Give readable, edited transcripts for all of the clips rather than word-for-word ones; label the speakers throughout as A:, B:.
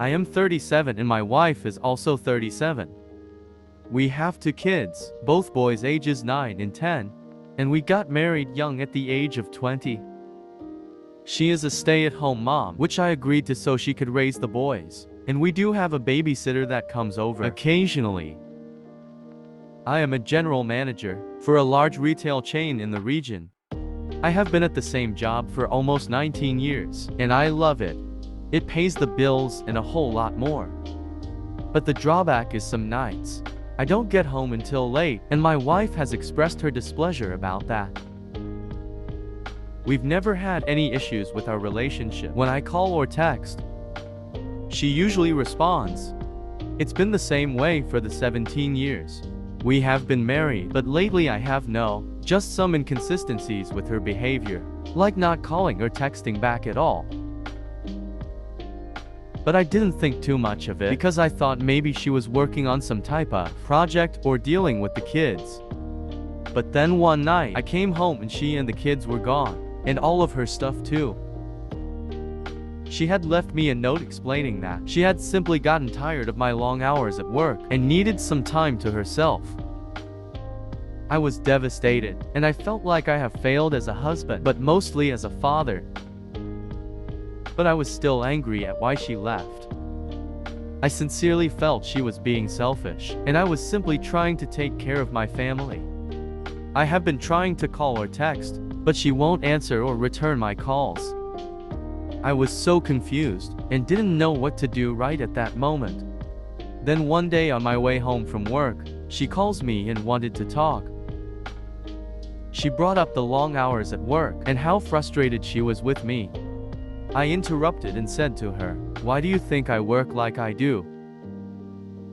A: I am 37 and my wife is also 37. We have 2 kids, both boys ages 9 and 10, and we got married young at the age of 20. She is a stay-at-home mom, which I agreed to so she could raise the boys, and we do have a babysitter that comes over occasionally. I am a general manager for a large retail chain in the region. I have been at the same job for almost 19 years, and I love it. It pays the bills and a whole lot more. But the drawback is some nights I don't get home until late, and my wife has expressed her displeasure about that. We've never had any issues with our relationship. When I call or text, she usually responds. It's been the same way for the 17 years we have been married, but lately I have just some inconsistencies with her behavior, like not calling or texting back at all. But I didn't think too much of it because I thought maybe she was working on some type of project or dealing with the kids. But then one night, I came home and she and the kids were gone, and all of her stuff too. She had left me a note explaining that she had simply gotten tired of my long hours at work and needed some time to herself. I was devastated, and I felt like I have failed as a husband, but mostly as a father. But I was still angry at why she left. I sincerely felt she was being selfish, and I was simply trying to take care of my family. I have been trying to call or text, but she won't answer or return my calls. I was so confused and didn't know what to do right at that moment. Then one day on my way home from work, she calls me and wanted to talk. She brought up the long hours at work and how frustrated she was with me. I interrupted and said to her, "Why do you think I work like I do?"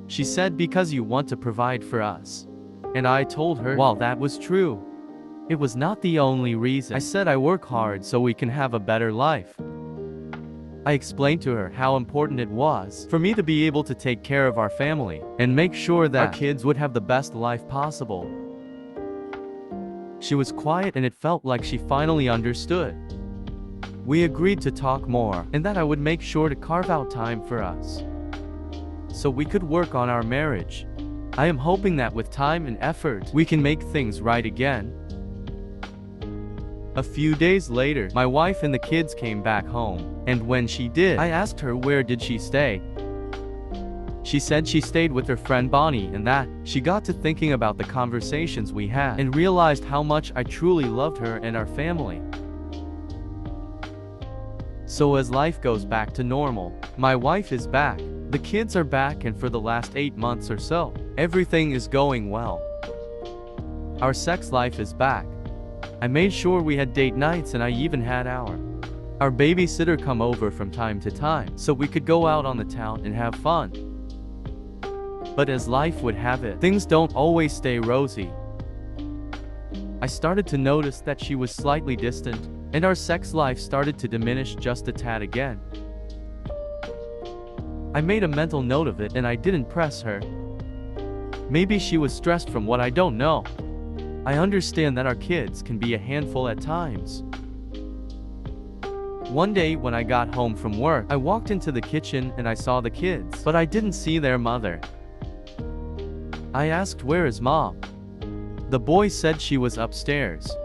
A: She said, "Because you want to provide for us." And I told her, while that was true, it was not the only reason. I said I work hard so we can have a better life. I explained to her how important it was for me to be able to take care of our family and make sure that our kids would have the best life possible. She was quiet and it felt like she finally understood. We agreed to talk more and that I would make sure to carve out time for us so we could work on our marriage. I am hoping that with time and effort, we can make things right again. A few days later, my wife and the kids came back home, and when she did, I asked her where did she stay. She said she stayed with her friend Bonnie and that she got to thinking about the conversations we had and realized how much I truly loved her and our family. So as life goes back to normal, my wife is back, the kids are back, and for the last 8 months or so, everything is going well. Our sex life is back. I made sure we had date nights and I even had our babysitter come over from time to time so we could go out on the town and have fun. But as life would have it, things don't always stay rosy. I started to notice that she was slightly distant, and our sex life started to diminish just a tad again. I made a mental note of it and I didn't press her. Maybe she was stressed from what I don't know. I understand that our kids can be a handful at times. One day when I got home from work, I walked into the kitchen and I saw the kids, but I didn't see their mother. I asked, "Where is Mom?" The boy said she was upstairs.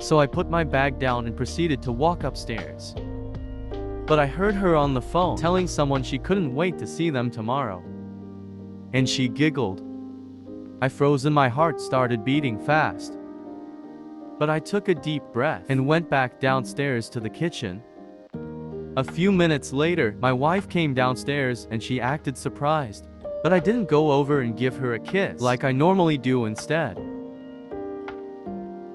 A: So I put my bag down and proceeded to walk upstairs. But I heard her on the phone telling someone she couldn't wait to see them tomorrow. And she giggled. I froze and my heart started beating fast. But I took a deep breath and went back downstairs to the kitchen. A few minutes later, my wife came downstairs and she acted surprised. But I didn't go over and give her a kiss like I normally do instead.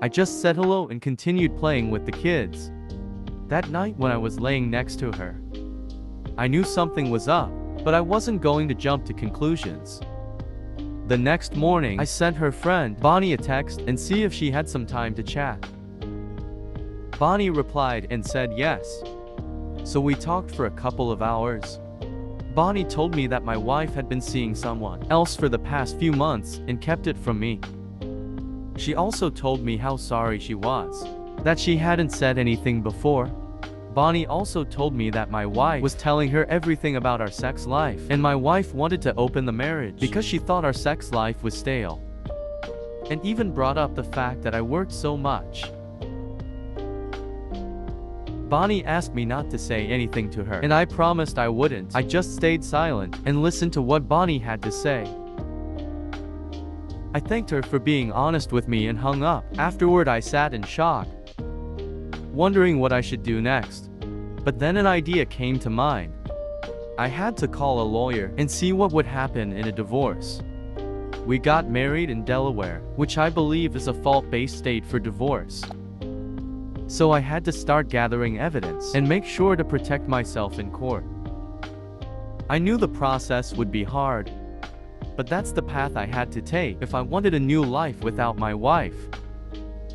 A: I just said hello and continued playing with the kids. That night when I was laying next to her, I knew something was up, but I wasn't going to jump to conclusions. The next morning, I sent her friend Bonnie a text and see if she had some time to chat. Bonnie replied and said yes. So we talked for a couple of hours. Bonnie told me that my wife had been seeing someone else for the past few months and kept it from me. She also told me how sorry she was, that she hadn't said anything before. Bonnie also told me that my wife was telling her everything about our sex life, and my wife wanted to open the marriage because she thought our sex life was stale. And even brought up the fact that I worked so much. Bonnie asked me not to say anything to her, and I promised I wouldn't. I just stayed silent and listened to what Bonnie had to say. I thanked her for being honest with me and hung up. Afterward, I sat in shock, wondering what I should do next. But then an idea came to mind. I had to call a lawyer and see what would happen in a divorce. We got married in Delaware, which I believe is a fault-based state for divorce. So I had to start gathering evidence and make sure to protect myself in court. I knew the process would be hard, but that's the path I had to take if I wanted a new life without my wife.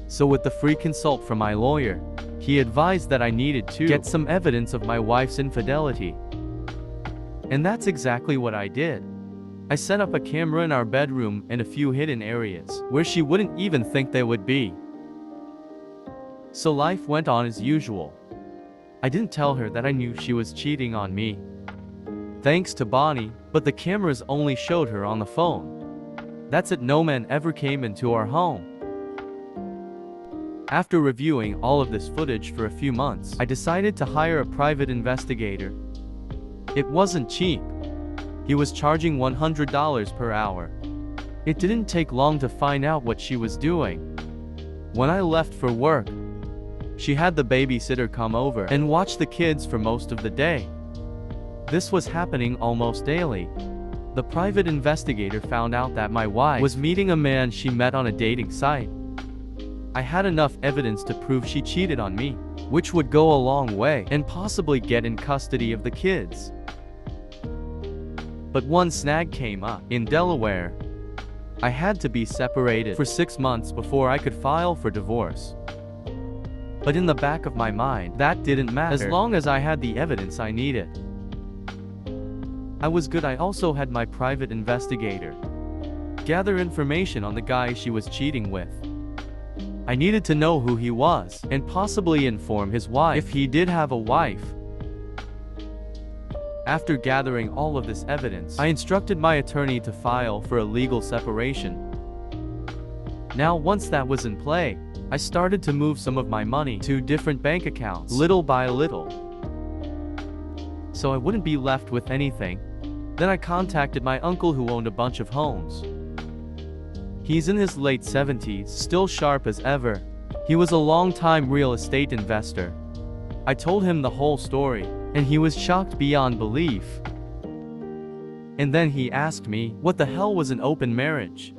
A: So with the free consult from my lawyer, he advised that I needed to get some evidence of my wife's infidelity. And that's exactly what I did. I set up a camera in our bedroom and a few hidden areas where she wouldn't even think they would be. So life went on as usual. I didn't tell her that I knew she was cheating on me, thanks to Bonnie, but the cameras only showed her on the phone. That's it, no man ever came into our home. After reviewing all of this footage for a few months, I decided to hire a private investigator. It wasn't cheap. He was charging $100 per hour. It didn't take long to find out what she was doing. When I left for work, she had the babysitter come over and watch the kids for most of the day. This was happening almost daily. The private investigator found out that my wife was meeting a man she met on a dating site. I had enough evidence to prove she cheated on me, which would go a long way and possibly get in custody of the kids. But one snag came up. In Delaware, I had to be separated for 6 months before I could file for divorce. But in the back of my mind, that didn't matter as long as I had the evidence I needed. I was good. I also had my private investigator gather information on the guy she was cheating with. I needed to know who he was and possibly inform his wife if he did have a wife. After gathering all of this evidence, I instructed my attorney to file for a legal separation. Now, once that was in play, I started to move some of my money to different bank accounts, little by little, so I wouldn't be left with anything. Then I contacted my uncle who owned a bunch of homes. He's in his late 70s, still sharp as ever. He was a long-time real estate investor. I told him the whole story, and he was shocked beyond belief. And then he asked me, what the hell was an open marriage?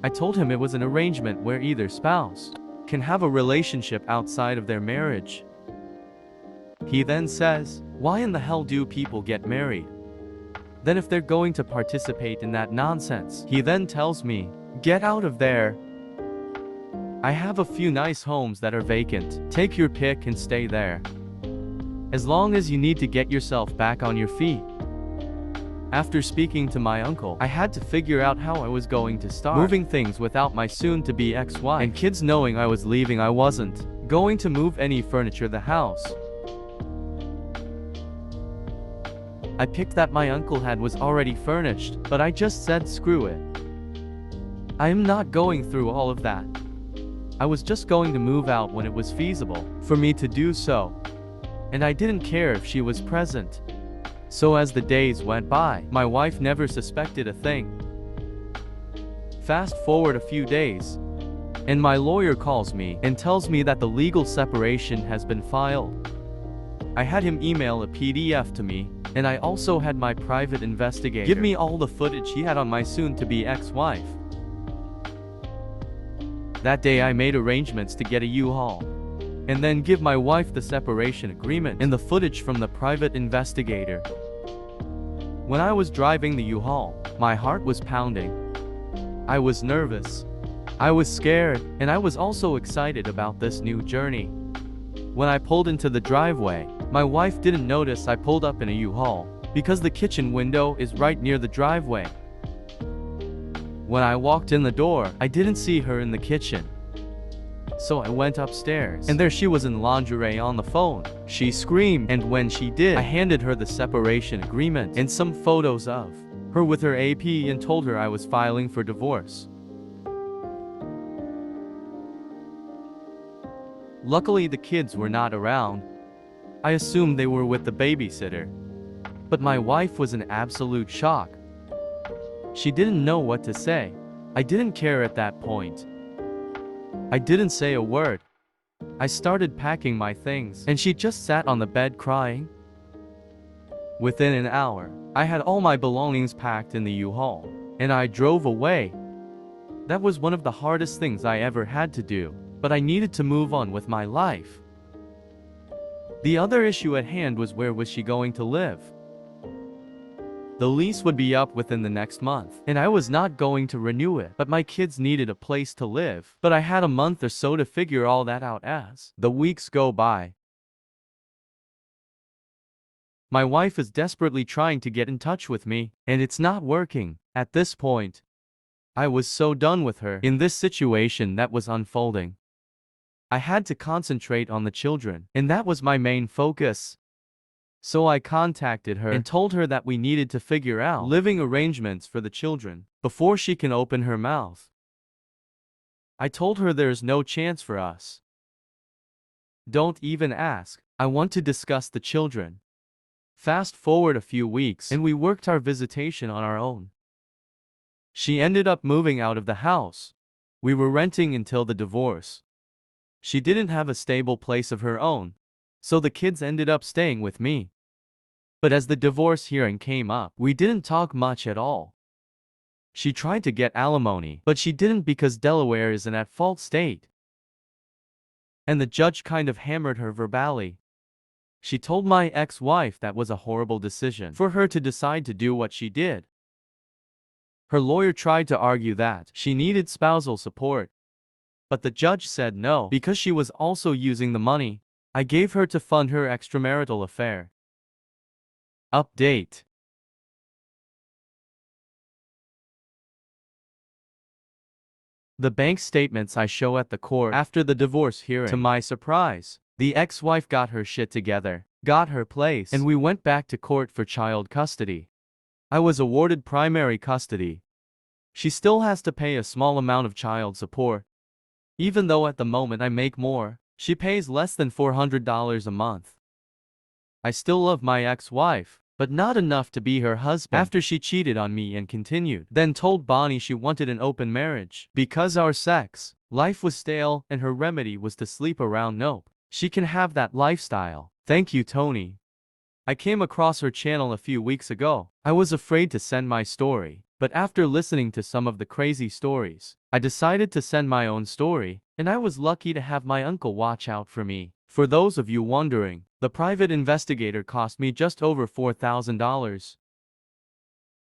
A: I told him it was an arrangement where either spouse can have a relationship outside of their marriage. He then says, why in the hell do people get married? Then if they're going to participate in that nonsense, he then tells me, get out of there. I have a few nice homes that are vacant. Take your pick and stay there, as long as you need to get yourself back on your feet. After speaking to my uncle, I had to figure out how I was going to start moving things without my soon-to-be ex-wife and kids knowing I was leaving. I wasn't going to move any furniture in the house. I picked that my uncle had was already furnished, but I just said screw it. I am not going through all of that. I was just going to move out when it was feasible for me to do so, and I didn't care if she was present. So as the days went by, my wife never suspected a thing. Fast forward a few days, and my lawyer calls me and tells me that the legal separation has been filed. I had him email a PDF to me, and I also had my private investigator give me all the footage he had on my soon-to-be ex-wife. That day I made arrangements to get a U-Haul, and then give my wife the separation agreement and the footage from the private investigator. When I was driving the U-Haul, my heart was pounding. I was nervous. I was scared, and I was also excited about this new journey. When I pulled into the driveway, my wife didn't notice I pulled up in a U-Haul, because the kitchen window is right near the driveway. When I walked in the door, I didn't see her in the kitchen. So I went upstairs, and there she was in lingerie on the phone. She screamed, and when she did, I handed her the separation agreement and some photos of her with her AP and told her I was filing for divorce. Luckily, the kids were not around. I assumed they were with the babysitter. But my wife was in absolute shock. She didn't know what to say. I didn't care at that point. I didn't say a word. I started packing my things, and she just sat on the bed crying. Within an hour, I had all my belongings packed in the U-Haul, and I drove away. That was one of the hardest things I ever had to do, but I needed to move on with my life. The other issue at hand was, where was she going to live? The lease would be up within the next month, and I was not going to renew it, but my kids needed a place to live. But I had a month or so to figure all that out as the weeks go by. My wife is desperately trying to get in touch with me, and it's not working. At this point, I was so done with her in this situation that was unfolding. I had to concentrate on the children, and that was my main focus. So I contacted her and told her that we needed to figure out living arrangements for the children before she can open her mouth. I told her there's no chance for us. Don't even ask. I want to discuss the children. Fast forward a few weeks, and we worked our visitation on our own. She ended up moving out of the house. We were renting until the divorce. She didn't have a stable place of her own, so the kids ended up staying with me. But as the divorce hearing came up, we didn't talk much at all. She tried to get alimony, but she didn't because Delaware is an at-fault state. And the judge kind of hammered her verbally. She told my ex-wife that was a horrible decision for her to decide to do what she did. Her lawyer tried to argue that she needed spousal support, but the judge said no because she was also using the money I gave her to fund her extramarital affair. Update. The bank statements I show at the court after the divorce hearing. To my surprise, the ex-wife got her shit together, got her place, and we went back to court for child custody. I was awarded primary custody. She still has to pay a small amount of child support. Even though at the moment I make more, she pays less than $400 a month. I still love my ex-wife, but not enough to be her husband. After she cheated on me and continued, then told Bonnie she wanted an open marriage because our sex life was stale and her remedy was to sleep around. Nope, she can have that lifestyle. Thank you, Tony. I came across her channel a few weeks ago. I was afraid to send my story, but after listening to some of the crazy stories, I decided to send my own story, and I was lucky to have my uncle watch out for me. For those of you wondering, the private investigator cost me just over $4,000.